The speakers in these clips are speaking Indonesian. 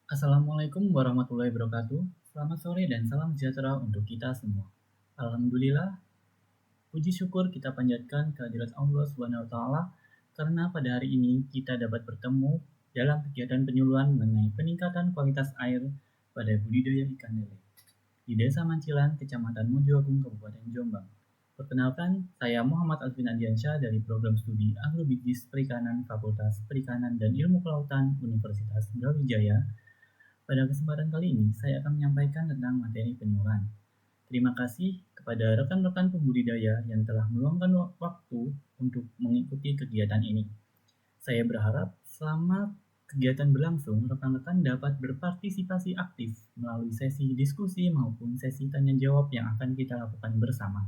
Assalamualaikum warahmatullahi wabarakatuh. Selamat sore dan salam sejahtera untuk kita semua. Alhamdulillah, puji syukur kita panjatkan kehadirat Allah Subhanahu wa taala karena pada hari ini kita dapat bertemu dalam kegiatan penyuluhan mengenai peningkatan kualitas air pada budidaya ikan lele di Desa Mancilan, Kecamatan Mojoagung, Kabupaten Jombang. Perkenalkan, saya Muhammad Alvin Andiansyah dari Program Studi Agrobisnis Perikanan Fakultas Perikanan dan Ilmu Kelautan Universitas Brawijaya. Pada kesempatan kali ini, saya akan menyampaikan tentang materi penyuluhan. Terima kasih kepada rekan-rekan pembudidaya yang telah meluangkan waktu untuk mengikuti kegiatan ini. Saya berharap selama kegiatan berlangsung, rekan-rekan dapat berpartisipasi aktif melalui sesi diskusi maupun sesi tanya jawab yang akan kita lakukan bersama.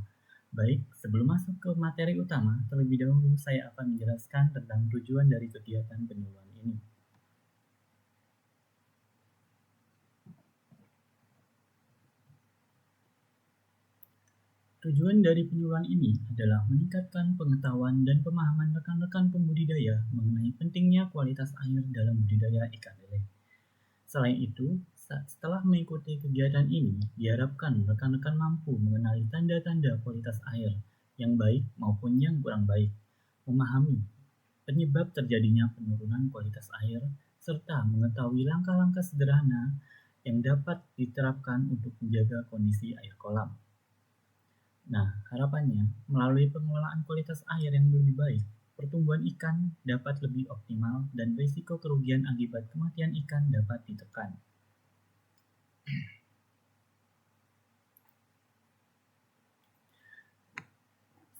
Baik, sebelum masuk ke materi utama, terlebih dahulu saya akan menjelaskan tentang tujuan dari kegiatan penyuluhan ini. Tujuan dari penyuluhan ini adalah meningkatkan pengetahuan dan pemahaman rekan-rekan pembudidaya mengenai pentingnya kualitas air dalam budidaya ikan lele. Selain itu, setelah mengikuti kegiatan ini, diharapkan rekan-rekan mampu mengenali tanda-tanda kualitas air yang baik maupun yang kurang baik, memahami penyebab terjadinya penurunan kualitas air, serta mengetahui langkah-langkah sederhana yang dapat diterapkan untuk menjaga kondisi air kolam. Nah, harapannya, melalui pengelolaan kualitas air yang lebih baik, pertumbuhan ikan dapat lebih optimal dan risiko kerugian akibat kematian ikan dapat ditekan.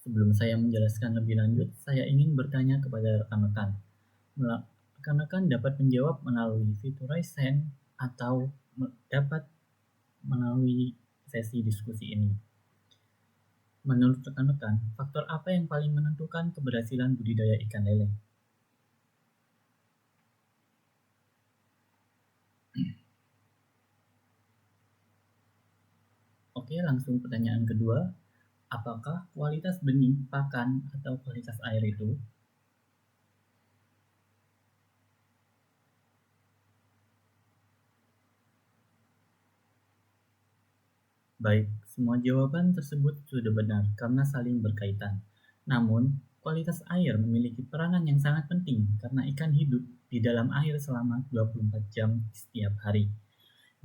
Sebelum saya menjelaskan lebih lanjut, saya ingin bertanya kepada rekan-rekan. Rekan-rekan dapat menjawab melalui fitur raise hand atau dapat melalui sesi diskusi ini. Menurut rekan-rekan, faktor apa yang paling menentukan keberhasilan budidaya ikan lele? Oke, langsung pertanyaan kedua. Apakah kualitas benih, pakan, atau kualitas air itu? Baik, semua jawaban tersebut sudah benar karena saling berkaitan. Namun, kualitas air memiliki peranan yang sangat penting karena ikan hidup di dalam air selama 24 jam setiap hari.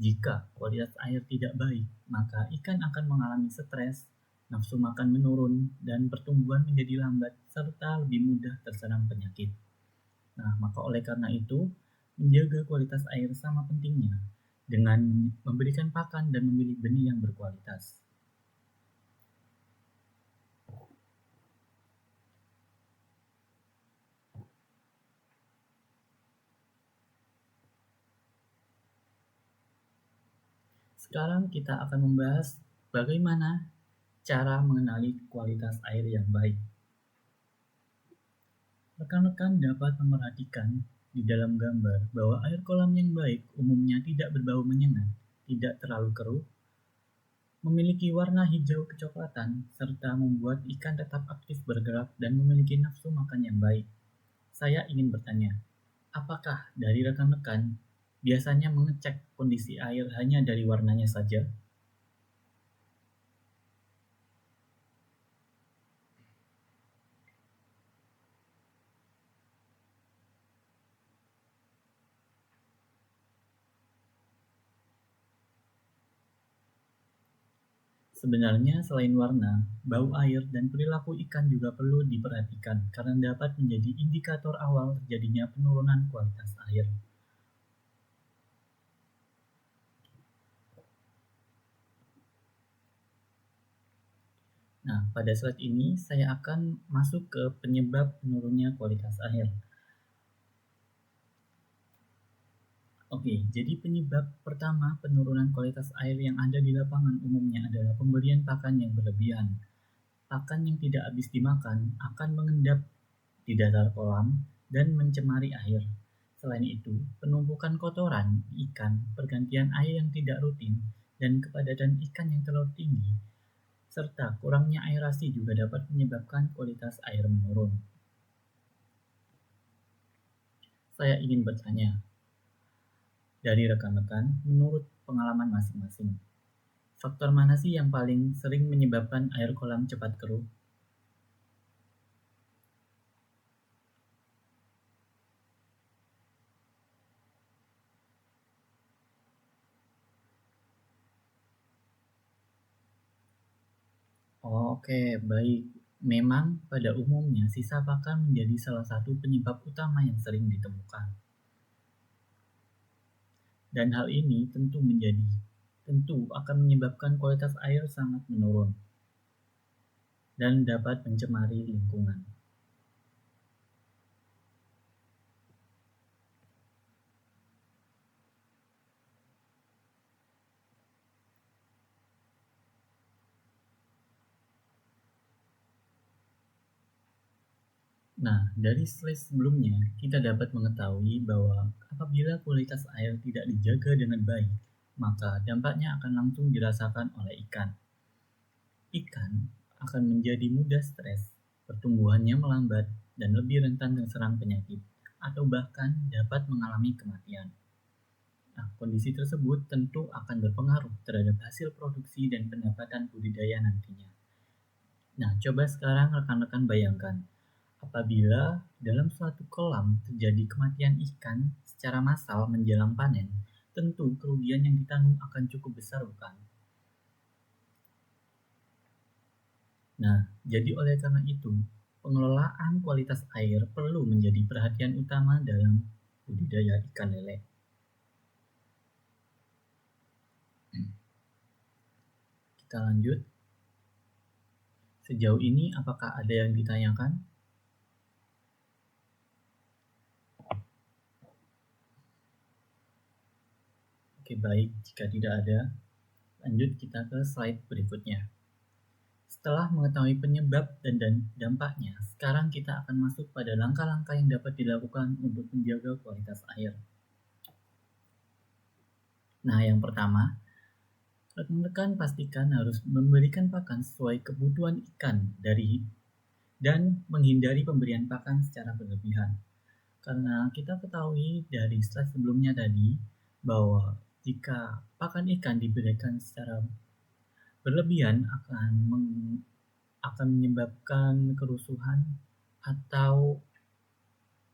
Jika kualitas air tidak baik, maka ikan akan mengalami stres, nafsu makan menurun, dan pertumbuhan menjadi lambat serta lebih mudah terserang penyakit. Nah, maka oleh karena itu, menjaga kualitas air sama pentingnya dengan memberikan pakan dan memilih benih yang berkualitas. Sekarang kita akan membahas bagaimana cara mengenali kualitas air yang baik. Rekan-rekan dapat memperhatikan di dalam gambar bahwa air kolam yang baik umumnya tidak berbau menyengat, tidak terlalu keruh, memiliki warna hijau kecoklatan, serta membuat ikan tetap aktif bergerak dan memiliki nafsu makan yang baik. Saya ingin bertanya, apakah dari rekan-rekan biasanya mengecek kondisi air hanya dari warnanya saja? Sebenarnya selain warna, bau air dan perilaku ikan juga perlu diperhatikan karena dapat menjadi indikator awal terjadinya penurunan kualitas air. Nah, pada slide ini saya akan masuk ke penyebab menurunnya kualitas air. Oke, jadi penyebab pertama penurunan kualitas air yang ada di lapangan umumnya adalah pemberian pakan yang berlebihan. Pakan yang tidak habis dimakan akan mengendap di dasar kolam dan mencemari air. Selain itu, penumpukan kotoran ikan, pergantian air yang tidak rutin, dan kepadatan ikan yang terlalu tinggi, serta kurangnya aerasi juga dapat menyebabkan kualitas air menurun. Saya ingin bertanya, Dari rekan-rekan, menurut pengalaman masing-masing, faktor mana sih yang paling sering menyebabkan air kolam cepat keruh? Oke, baik. Memang pada umumnya sisa pakan menjadi salah satu penyebab utama yang sering ditemukan. Dan hal ini tentu akan menyebabkan kualitas air sangat menurun dan dapat mencemari lingkungan. Nah, dari slide sebelumnya, kita dapat mengetahui bahwa apabila kualitas air tidak dijaga dengan baik, maka dampaknya akan langsung dirasakan oleh ikan. Ikan akan menjadi mudah stres, pertumbuhannya melambat, dan lebih rentan terserang penyakit, atau bahkan dapat mengalami kematian. Nah, kondisi tersebut tentu akan berpengaruh terhadap hasil produksi dan pendapatan budidaya nantinya. Nah, coba sekarang rekan-rekan bayangkan, apabila dalam suatu kolam terjadi kematian ikan secara massal menjelang panen, tentu kerugian yang ditanggung akan cukup besar, bukan? Nah, jadi oleh karena itu, pengelolaan kualitas air perlu menjadi perhatian utama dalam budidaya ikan lele. Kita lanjut. Sejauh ini apakah ada yang ditanyakan? Oke, baik. Jika tidak ada, lanjut kita ke slide berikutnya. Setelah mengetahui penyebab dan dampaknya, sekarang kita akan masuk pada langkah-langkah yang dapat dilakukan untuk menjaga kualitas air. Nah, yang pertama, rekan-rekan pastikan harus memberikan pakan sesuai kebutuhan ikan dan menghindari pemberian pakan secara berlebihan. Karena kita ketahui dari slide sebelumnya tadi bahwa jika pakan ikan diberikan secara berlebihan akan menyebabkan kerusuhan atau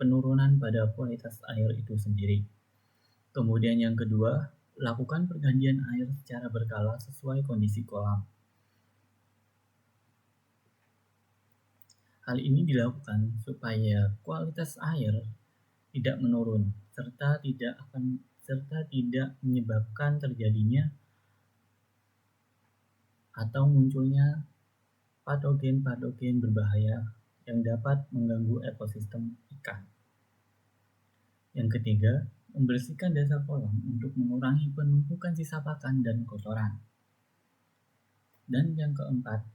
penurunan pada kualitas air itu sendiri. Kemudian yang kedua, lakukan pergantian air secara berkala sesuai kondisi kolam. Hal ini dilakukan supaya kualitas air tidak menurun serta tidak menyebabkan terjadinya atau munculnya patogen-patogen berbahaya yang dapat mengganggu ekosistem ikan. Yang ketiga, membersihkan dasar kolam untuk mengurangi penumpukan sisa pakan dan kotoran. Dan yang keempat,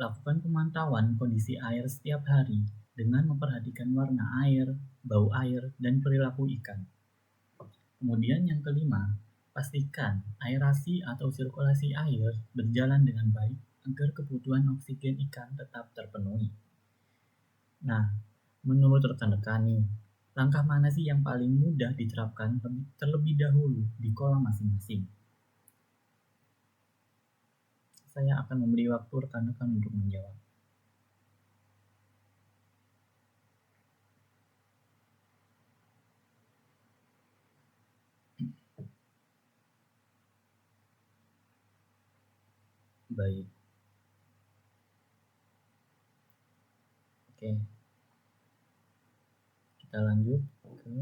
lakukan pemantauan kondisi air setiap hari dengan memperhatikan warna air, bau air, dan perilaku ikan. Kemudian yang kelima, pastikan aerasi atau sirkulasi air berjalan dengan baik agar kebutuhan oksigen ikan tetap terpenuhi. Nah, menurut rekan-rekan nih, langkah mana sih yang paling mudah diterapkan terlebih dahulu di kolam masing-masing? Saya akan memberi waktu rekan-rekan untuk menjawab. Baik. Oke. Kita lanjut ke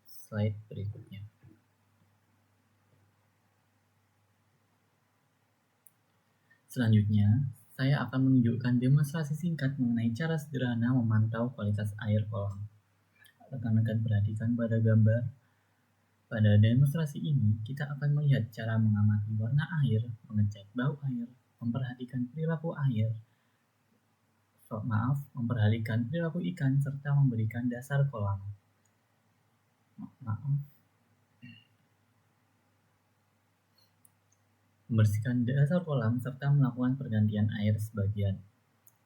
slide berikutnya. Selanjutnya, saya akan menunjukkan demonstrasi singkat mengenai cara sederhana memantau kualitas air kolam. Rekan-rekan perhatikan pada gambar. Pada demonstrasi ini, kita akan melihat cara mengamati warna air, mengecek bau air, memperhatikan perilaku air, memperhatikan perilaku ikan, serta memberikan dasar kolam. Membersihkan dasar kolam serta melakukan pergantian air sebagian.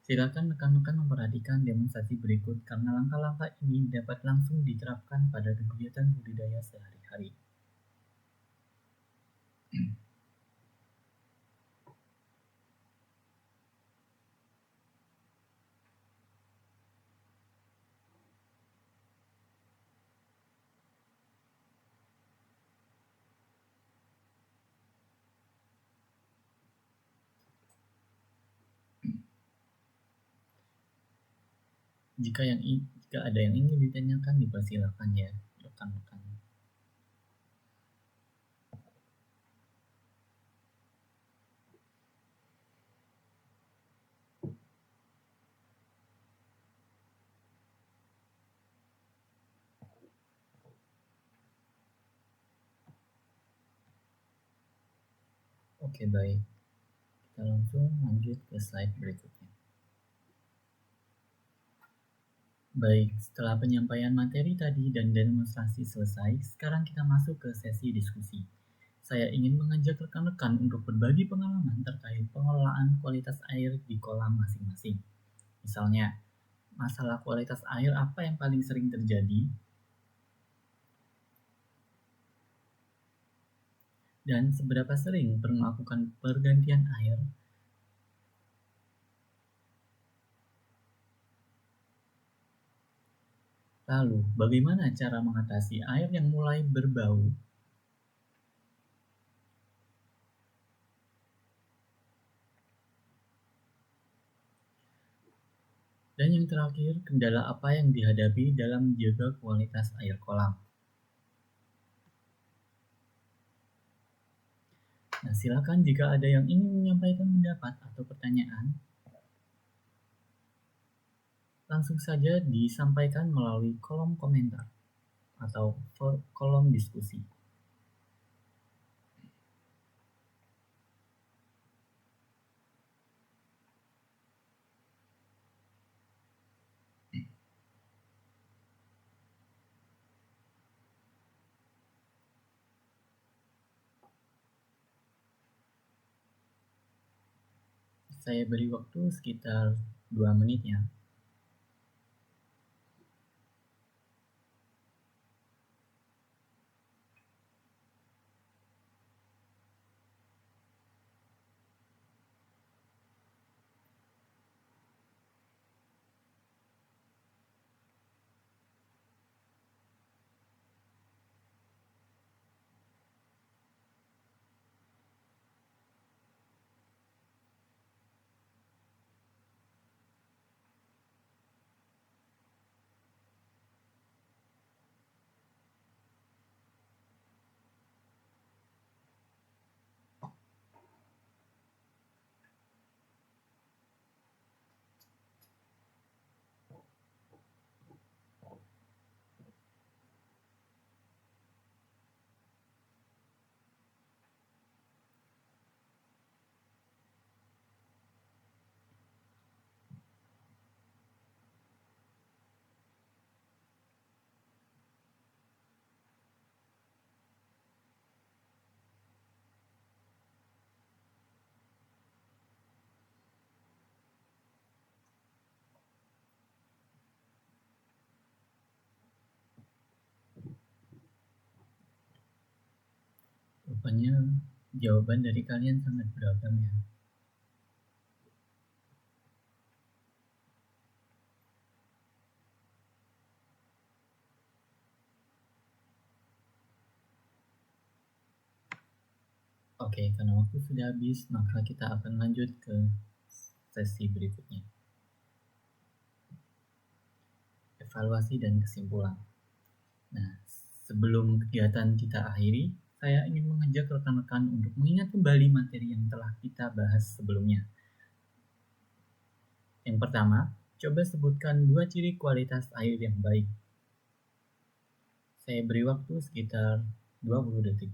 Silakan rekan-rekan memperhatikan demonstrasi berikut karena langkah-langkah ini dapat langsung diterapkan pada kegiatan budidaya sehari-hari. Jika ada yang ingin ditanyakan, dipersilakan ya, rekan-rekan. Oke, baik. Kita langsung lanjut ke slide berikutnya. Baik, setelah penyampaian materi tadi dan demonstrasi selesai, sekarang kita masuk ke sesi diskusi. Saya ingin mengajak rekan-rekan untuk berbagi pengalaman terkait pengelolaan kualitas air di kolam masing-masing. Misalnya, masalah kualitas air apa yang paling sering terjadi, dan seberapa sering perlu melakukan pergantian air. Lalu, bagaimana cara mengatasi air yang mulai berbau? Dan yang terakhir, kendala apa yang dihadapi dalam menjaga kualitas air kolam? Nah, silakan jika ada yang ingin menyampaikan pendapat atau pertanyaan, langsung saja disampaikan melalui kolom komentar atau kolom diskusi. Saya beri waktu sekitar 2 menit ya. Rupanya jawaban dari kalian sangat beragam ya. Oke, karena waktu sudah habis, maka kita akan lanjut ke sesi berikutnya. Evaluasi dan kesimpulan. Nah, sebelum kegiatan kita akhiri, saya ingin mengajak rekan-rekan untuk mengingat kembali materi yang telah kita bahas sebelumnya. Yang pertama, coba sebutkan 2 ciri kualitas air yang baik. Saya beri waktu sekitar 20 detik.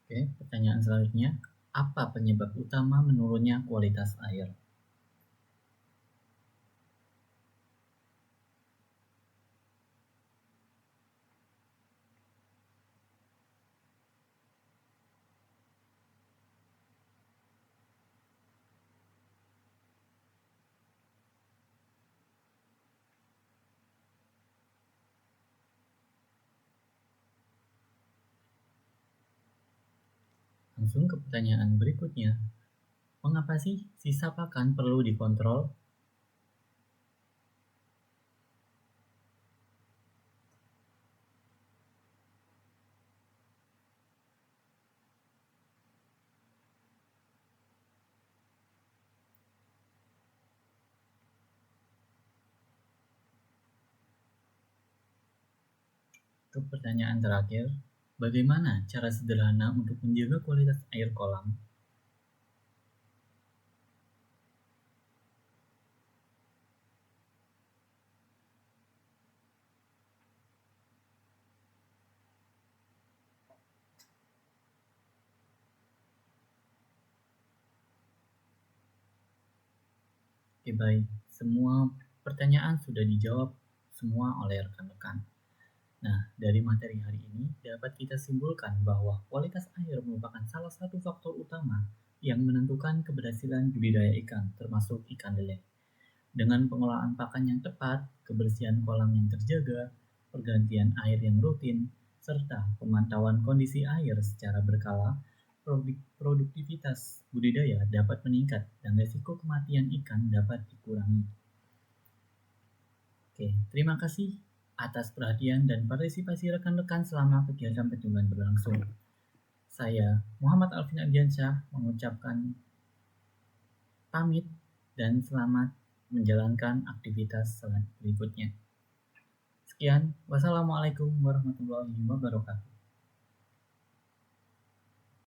Oke, pertanyaan selanjutnya, apa penyebab utama menurunnya kualitas air? langsung ke pertanyaan berikutnya. Mengapa sih sisa pakan perlu dikontrol? Untuk pertanyaan terakhir, bagaimana cara sederhana untuk menjaga kualitas air kolam? Oke, baik. Semua pertanyaan sudah dijawab semua oleh rekan-rekan. Nah, dari materi hari ini dapat kita simpulkan bahwa kualitas air merupakan salah satu faktor utama yang menentukan keberhasilan budidaya ikan, termasuk ikan lele. Dengan pengelolaan pakan yang tepat, kebersihan kolam yang terjaga, pergantian air yang rutin, serta pemantauan kondisi air secara berkala, produktivitas budidaya dapat meningkat dan risiko kematian ikan dapat dikurangi. Oke, terima kasih atas perhatian dan partisipasi rekan-rekan selama kegiatan pertemuan berlangsung. Saya, Muhammad Alvin Ardiansyah, mengucapkan pamit dan selamat menjalankan aktivitas berikutnya. Sekian, wassalamualaikum warahmatullahi wabarakatuh.